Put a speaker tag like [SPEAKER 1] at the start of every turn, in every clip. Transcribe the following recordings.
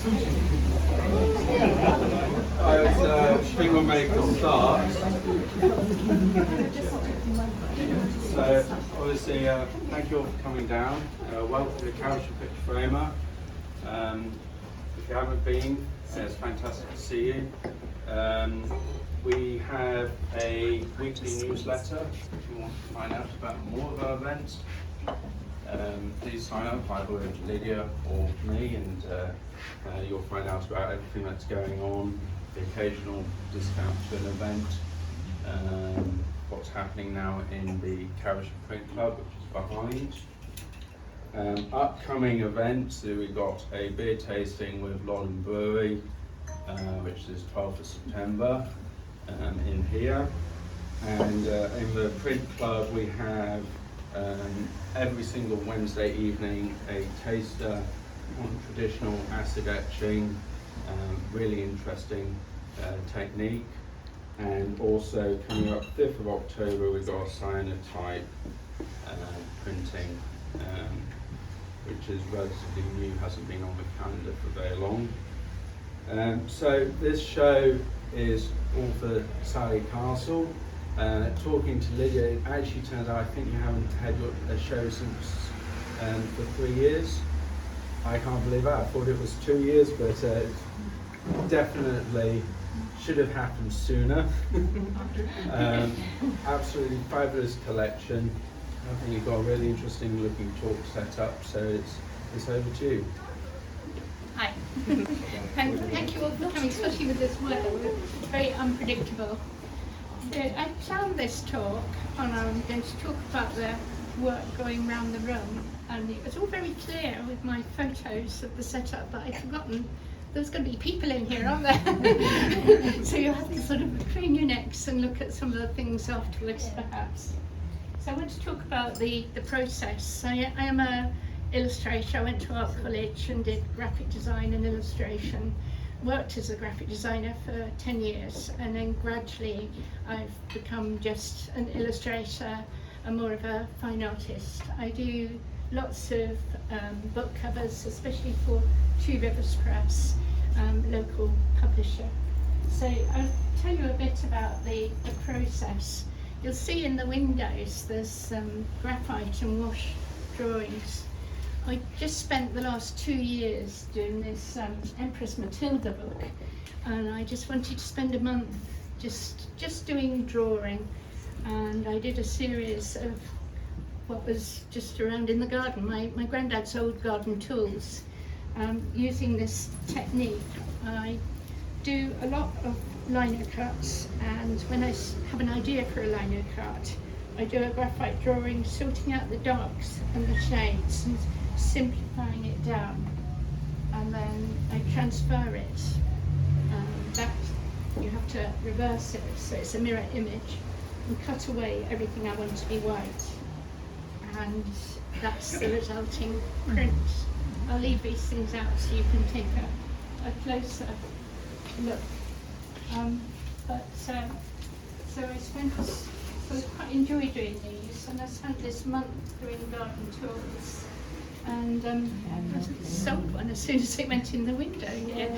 [SPEAKER 1] I think we'll make a start. So, obviously, thank you all for coming down. Welcome to the Carriage and Picture Framer. If you haven't been, it's fantastic to see you. We have a weekly newsletter. If you want to find out about more of our events, please sign up either with Lydia or me, and you'll find out about everything that's going on, the occasional discount to an event, what's happening now in the Carriage and Print Club, which is behind. Upcoming events, we've got a beer tasting with Loddon Brewery, which is 12th of September in here. And in the Print Club we have every single Wednesday evening a taster on traditional acid etching, really interesting technique. And also coming up 5th of October we've got a cyanotype printing, which is relatively new, hasn't been on the calendar for very long. So this show is all for Sally Castle. Talking to Lydia, it actually turns out I think you haven't had a show since for 3 years. I can't believe that. I thought it was 2 years, but definitely should have happened sooner. Absolutely fabulous collection. I think you've got a really interesting looking talk set up, so it's over to you.
[SPEAKER 2] Hi. Thank you all for coming, especially with this weather. It's very unpredictable. I found this talk and I'm going to talk about the work going around the room, and it was all very clear with my photos of the setup, but I'd forgotten there's going to be people in here, aren't there? So you'll have to sort of crane your necks and look at some of the things afterwards, perhaps. So I want to talk about the process. I am an illustrator. I went to art college and did graphic design and illustration. Worked as a graphic designer for 10 years, and then gradually I've become just an illustrator and more of a fine artist. I do lots of book covers, especially for Two Rivers Press, local publisher. So I'll tell you a bit about the process. You'll see in the windows there's graphite and wash drawings. I just spent the last 2 years doing this Empress Matilda book, and I just wanted to spend a month just doing drawing, and I did a series of what was just around in the garden, my granddad's old garden tools. Using this technique, I do a lot of lino cuts, and when I have an idea for a lino cut, I do a graphite drawing, sorting out the darks and the shades and simplifying it down, and then I transfer it. That you have to reverse it so it's a mirror image, and cut away everything I want to be white, and that's the resulting print. I'll leave these things out so you can take a closer look. So I quite enjoy doing these, and I spent this month doing garden tours, and I sold one as soon as it went in the window here.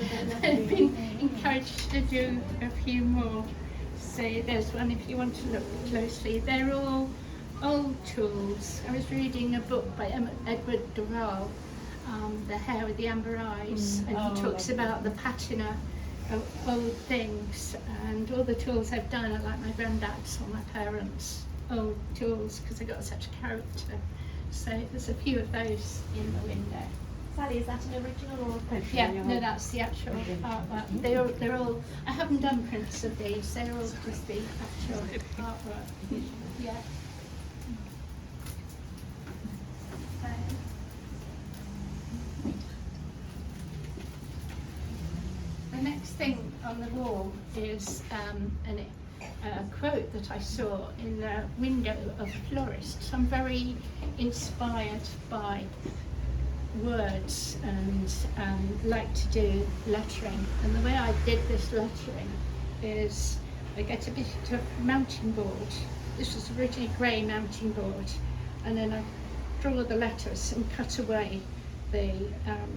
[SPEAKER 2] I've been encouraged to do a few more. So there's one if you want to look closely. They're all old tools. I was reading a book by Edward Durrell, The Hare with the Amber Eyes, and he talks about the patina of old things, and all the tools I've done are like my granddad's or my parents' old tools because they got such character. So there's a few of those in the window.
[SPEAKER 3] Sally, is that an original or a print?
[SPEAKER 2] Yeah, no, that's the actual artwork. They're all, I haven't done prints of these, they're all just the actual artwork. Yeah. The next thing on the wall is a quote that I saw in the window of a florist. So I'm very inspired by words and like to do lettering. And the way I did this lettering is I get a bit of mounting board. This was originally grey mounting board, and then I draw the letters and cut away the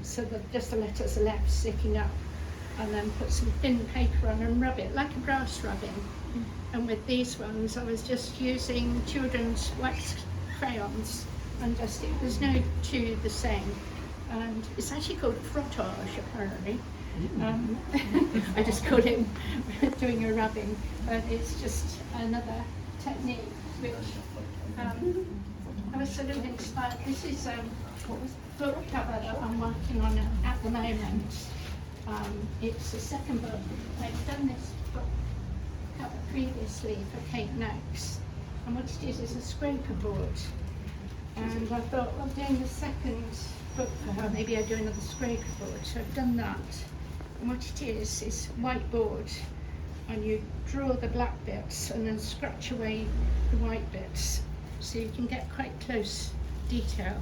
[SPEAKER 2] so that just the letters are left sticking up, and then put some thin paper on and rub it like a brass rubbing. And with these ones I was just using children's wax crayons, and just there's no two the same, and it's actually called frottage apparently. I just call it doing a rubbing, but it's just another technique which I was sort of inspired. This is a book cover that I'm working on at the moment. It's the second book. I've done this book cover previously for Kate Noakes, and what it is a scraper board. And I thought, well, doing the second book for her, maybe I'd do another scraper board. So I've done that. And what it is white board, and you draw the black bits and then scratch away the white bits, so you can get quite close detail.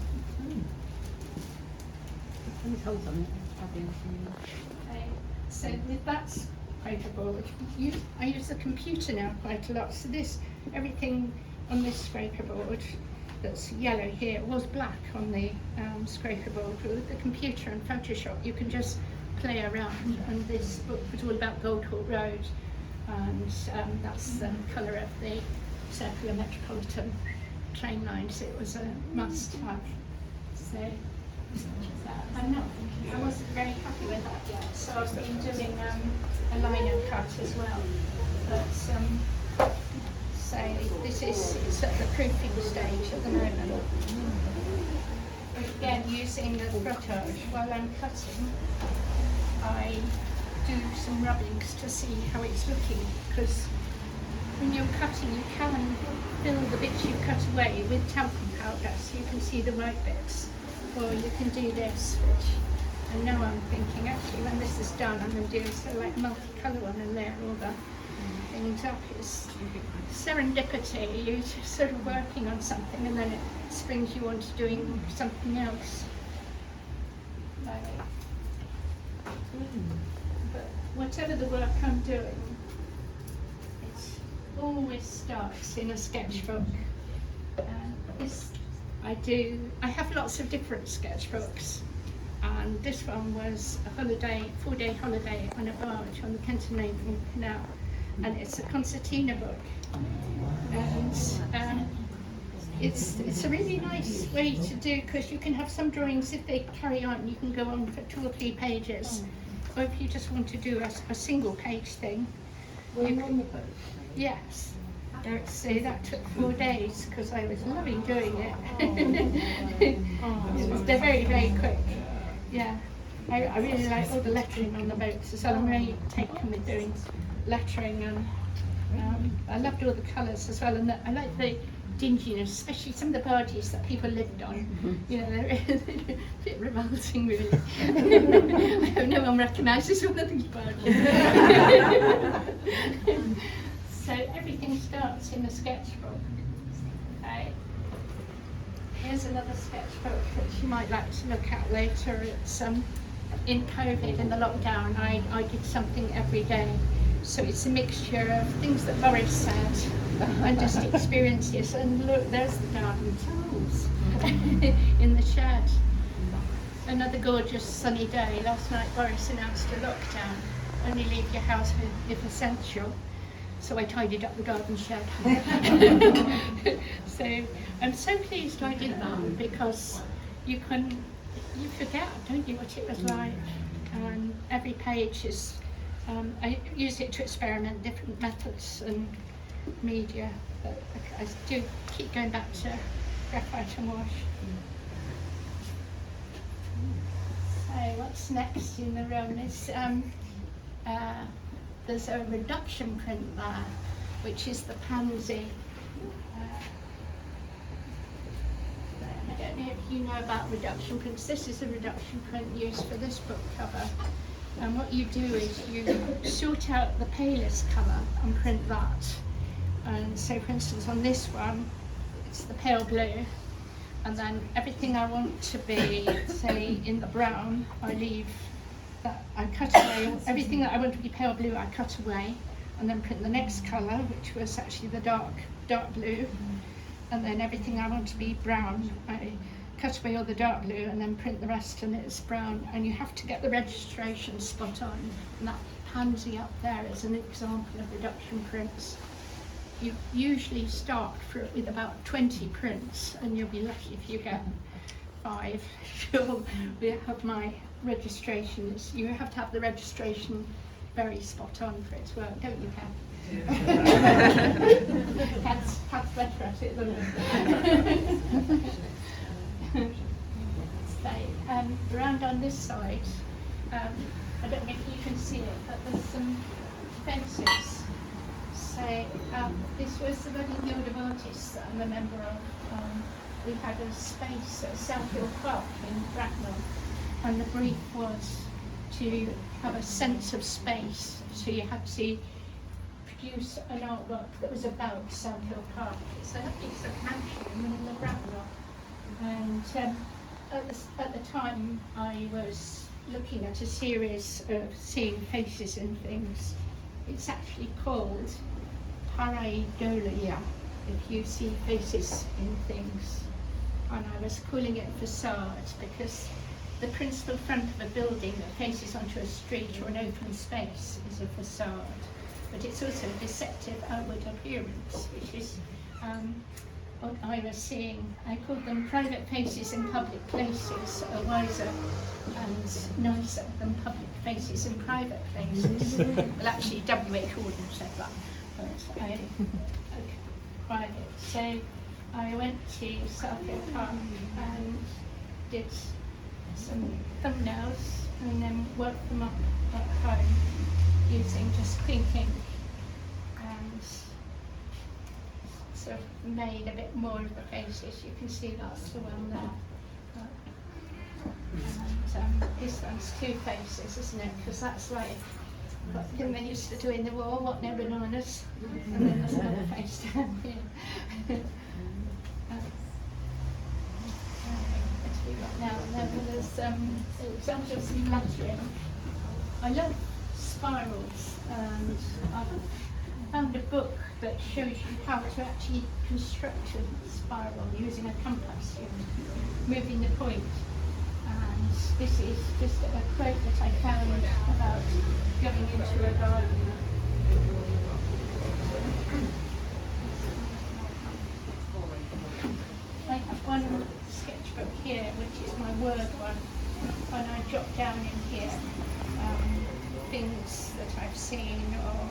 [SPEAKER 2] Okay. So with that scraper board, I use the computer now quite a lot. So everything on this scraper board that's yellow here was black on the scraper board. With the computer and Photoshop, you can just play around, and this book was all about Goldhall Road, and that's the colour of the Circular Metropolitan train line, so it was a must-have. So I wasn't very happy with that yet, so I've been doing a liner cut as well. But so it's at the proofing stage at the moment. Again, using the frottage while I'm cutting, I do some rubbings to see how it's looking, because when you're cutting you can fill the bits you cut away with talcum powder so you can see the white bits, or you can do this, which I know I'm thinking actually when this is done I'm going to do sort of like multicolour one and layer all the things up. It's serendipity, you're just sort of working on something and then it springs you on to doing something else. But whatever the work I'm doing, it always starts in a sketchbook. I have lots of different sketchbooks, and this one was a holiday, 4-day holiday on a barge on the Kenton Naval Canal, and it's a concertina book. And it's a really nice way to do, because you can have some drawings, if they carry on, you can go on for 2 or 3 pages. Or if you just want to do a single page thing. Yes. So that took 4 days, because I was loving doing it. They're very, very quick. Yeah. I really like all the lettering on the boats, so I'm really taken with doing lettering, and I loved all the colours as well, and I like the dinginess, especially some of the barges that people lived on. You know, they're a bit revolting really. I hope no one recognises one of these barges. So everything starts in a sketchbook. Okay. Here's another sketchbook which you might like to look at later. It's in COVID, in the lockdown, I did something every day. So it's a mixture of things that Boris said and just experiences. And look, there's the garden tools in the shed. Another gorgeous sunny day. Last night Boris announced a lockdown. Only leave your house if essential. So I tidied up the garden shed. So I'm so pleased I did that, because you forget, don't you, what it was like. And every page is, I use it to experiment different methods and media, but I do keep going back to graphite and wash. So what's next in the room is there's a reduction print there, which is the pansy. I don't know if you know about reduction prints. This is a reduction print used for this book cover. And what you do is you sort out the palest colour and print that. And so for instance on this one, it's the pale blue. And then everything I want to be, say, in the brown, I leave that, I cut away. Everything that I want to be pale blue, I cut away. And then print the next colour, which was actually the dark blue. And then everything I want to be brown, I cut away all the dark blue and then print the rest and it's brown, and you have to get the registration spot on, and that pansy up there is an example of reduction prints. You usually start with about 20 prints, and you'll be lucky if you get 5. We have my registrations. You have to have the registration very spot on for it to work, don't you, Kat? Kat's better at it than me. So, around on this side, I don't know if you can see it, but there's some fences. So this was the Reading Guild of Artists that I'm a member of. We had a space at Southhill Park in Bracknell, and the brief was to have a sense of space. So you had to produce an artwork that was about Southhill Park. It's a piece of mansion in the Bracknell. And at the time I was looking at a series of seeing faces in things. It's actually called Pareidolia, if you see faces in things. And I was calling it facade because the principal front of a building that faces onto a street or an open space is a facade. But it's also a deceptive outward appearance, which is what I was seeing. I called them private faces in public places are wiser and nicer than public faces in private places. Well, actually, W.H. Auden said that, but I cried it. So I went to Southhill Park and did some thumbnails and then worked them up at home using just pink ink, and sort of made a bit more of the faces. You can see that's the one there. And this one's 2 faces, isn't it? Because that's like what they used to do in the war, what, no bananas? And then there's another face down here. What have we got now? And then there's examples of some lettering. I love spirals, and I've found a book that shows you how to actually construct a spiral using a compass, moving the point. And this is just a quote that I found about going into a garden. I have one sketchbook here, which is my word one, and I jot down in here things that I've seen or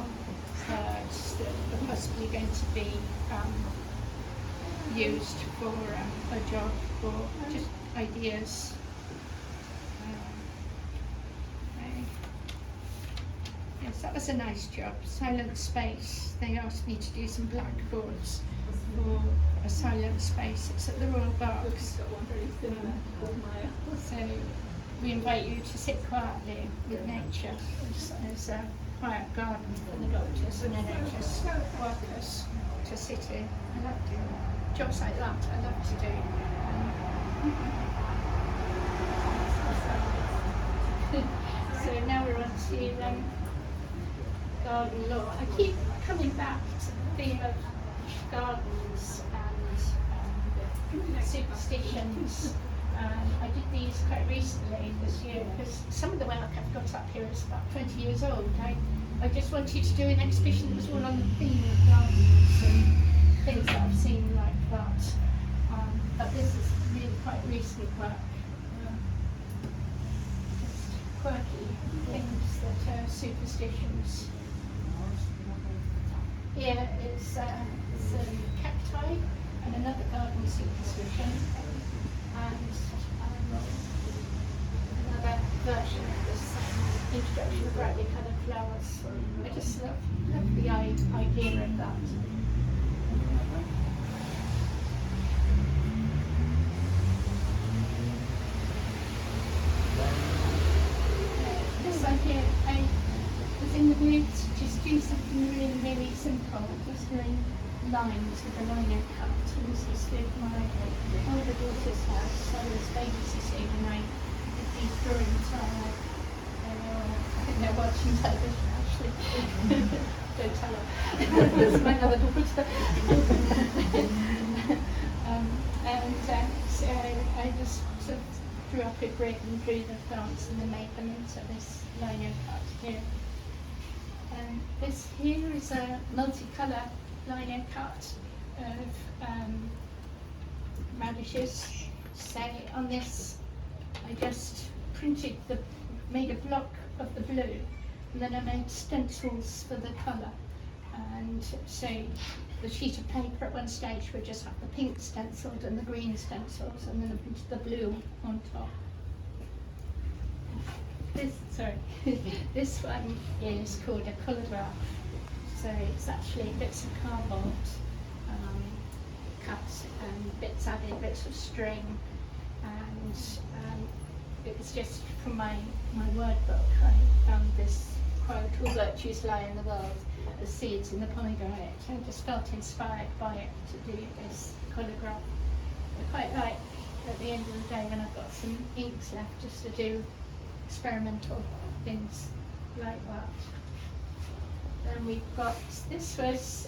[SPEAKER 2] heard that are possibly going to be used for a job, or just ideas. Yes, that was a nice job. Silent Space. They asked me to do some blackboards for a silent space. It's at the Royal Berks. So we invite you to sit quietly with nature. There's a quiet garden for the doctors and NHS workers to sit in. I love doing jobs like that. I love to do. So now we're on to garden law. I keep coming back to the theme of gardens and superstitions. I did these quite recently this year because some of the work I've got up here is about 20 years old. I just wanted to do an exhibition that was all on the theme of gardens and things that I've seen like that. But this is really quite recent work. Just quirky things that are superstitions. Here is some cacti and another garden superstition, and another version of this introduction of brightly coloured flowers. I just love the idea of that. This one here, I was in the mood to just do something really, really simple, just doing lines with a lino cut. And this is with my older daughter's house. I was babysitting and I did these drawings where I think they're watching television actually. Don't tell her. That's my other daughter. So I just sort of drew up a grid and drew the plants and then made them into this lino cut here. And this here is a multicolour lino cut of radishes. So on this I just made a block of the blue, and then I made stencils for the colour. And so the sheet of paper at one stage would just have the pink stenciled and the green stencils, and then the blue on top. This one is called a collagraph. So it's actually bits of cardboard cut and bits added, bits of string, and it was just from my word book. I found this quote: "All virtues lie in the world as seeds in the pomegranate." I just felt inspired by it to do this collagraph. I quite like at the end of the day when I've got some inks left just to do experimental things like that. Then we've got, this was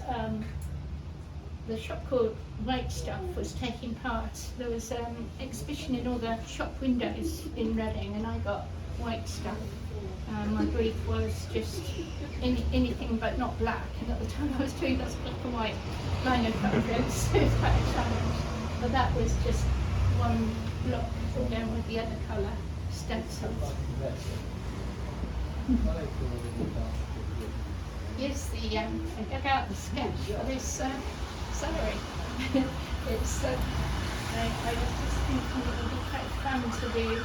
[SPEAKER 2] the shop called White Stuff was taking part. There was an exhibition in all the shop windows in Reading, and I got white stuff. My brief was just anything but not black, and at the time I was doing those black and white lino photos, so it was quite a challenge. But that was just one block again with the other colour stencils. Here's the I got out the sketch for this salary. It's I was just thinking it would be quite fun to do a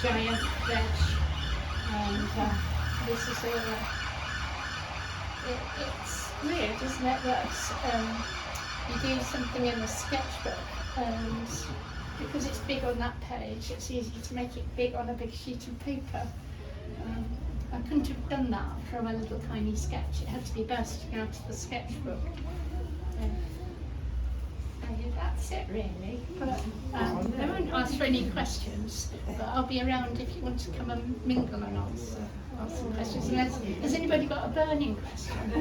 [SPEAKER 2] giant veg, and this is all it's weird, isn't it, that you do something in a sketchbook, and because it's big on that page, it's easy to make it big on a big sheet of paper. I couldn't have done that from a little tiny sketch. It had to be bursting out of the sketchbook. That's it really. But I won't ask for any questions, but I'll be around if you want to come and mingle and answer some questions. Has anybody got a burning question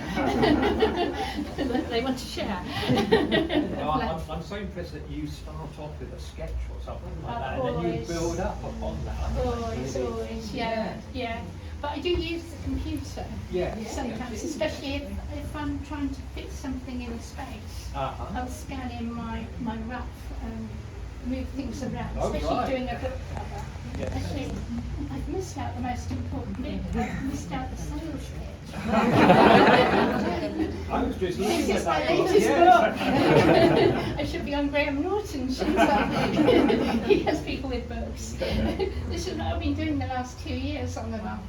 [SPEAKER 2] that they want to share?
[SPEAKER 4] I'm so impressed that you start off with a sketch or something like that, and then you build up upon that.
[SPEAKER 2] Always, yeah. But I do use the computer sometimes, especially if I'm trying to fit something in space. I'll scan in my rough and move things around, especially doing a book cover. Actually, I've missed out the most important bit. I've missed out the sales bit.
[SPEAKER 4] I was just
[SPEAKER 2] This
[SPEAKER 4] looking
[SPEAKER 2] is
[SPEAKER 4] at
[SPEAKER 2] my
[SPEAKER 4] that.
[SPEAKER 2] latest book. I should be on Graham Norton. He has people with books. This is what I've been doing the last 2 years on the run.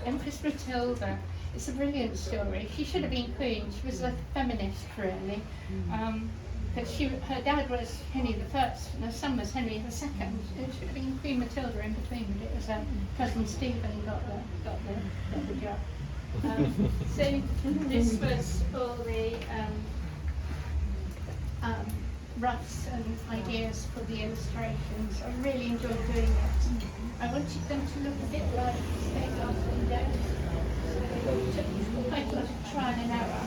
[SPEAKER 2] Empress Matilda. It's a brilliant story. She should have been queen. She was a feminist, really. But her dad was Henry I, and her son was Henry II. It should have been Queen Matilda in between, but it was cousin Stephen got the job. So this was all the roughs and ideas for the illustrations. I really enjoyed doing it. I wanted them to look a bit like stained glass windows. So it took quite a lot of trial and error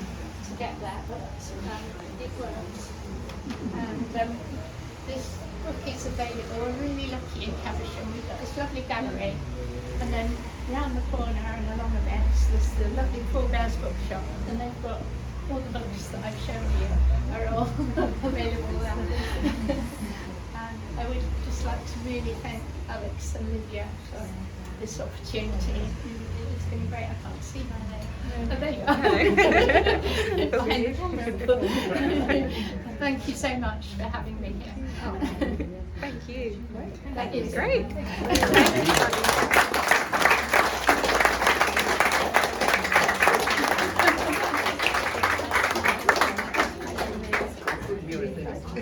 [SPEAKER 2] to get there, but it works. And this book is available. We're really lucky in Caversham. We've got this lovely gallery, and then round the corner and along the bench there's the lovely Paul Bear's bookshop, and they've got all the books that I've shown you are all available there. And I would just like to really thank Alex and Lydia for this opportunity. It's been great. I can't see my name. Oh, there you are. Thank you so much for having me here.
[SPEAKER 5] Thank you.
[SPEAKER 2] That is
[SPEAKER 5] Great.